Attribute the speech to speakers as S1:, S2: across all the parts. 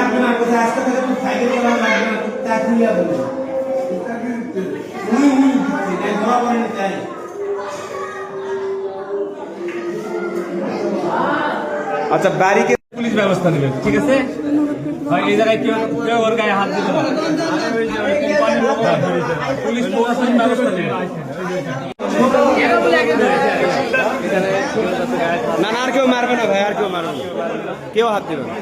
S1: লাগবে না, কোথায় আসতে থাকে তুই সাইকেল চালানো লাগবে না, তুই তা খুলিয়া বলবি
S2: আচ্ছা বাড়িকে
S3: পুলিশ ব্যবস্থা নেবে, ঠিক আছে? এই জায়গায় কেউ ওর গায়ে হাত দিবে না, পুলিশ প্রশাসন ব্যবস্থা নেবে।
S2: না না আর কেউ মারবে না ভাই, আর কেউ মারবে না, কেউ হাত দেবে না।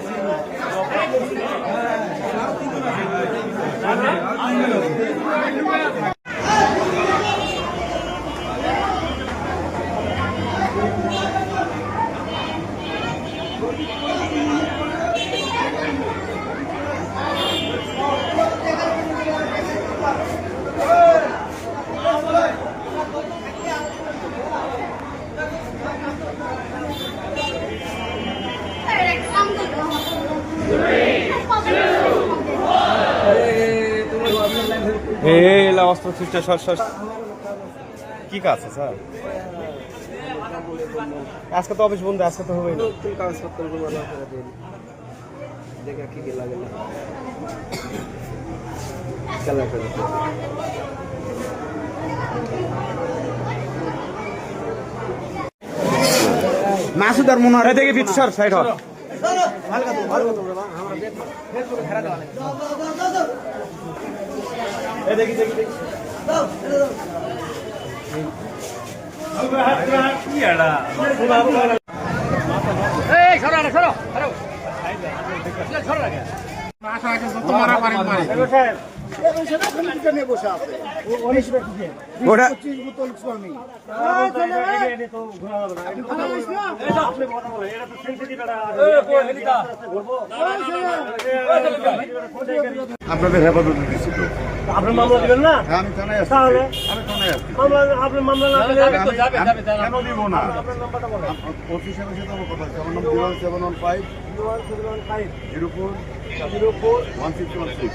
S2: অস্ত্র সৃষ্টি কি কাজ আছে স্যার? আজকে তো অফিস বন্ধ, আজকে তো হবে না। মাসুদ আর মনোহর থেকে পিছ স্যার সাইড হন। দেখি দেখি দেখি
S4: আপনাদের হেফাজতে দিচ্ছি তো।
S3: আপনার মামলা দিবেন না?
S4: আমি থানায় আসছি।
S3: তাহলে
S4: আমি থানায় আসছি।
S3: আপনার মামলা না দিলে
S4: কেন দিব না? অফিস সাথে আমার কথা হচ্ছে। আমার নাম 01715 04 1616।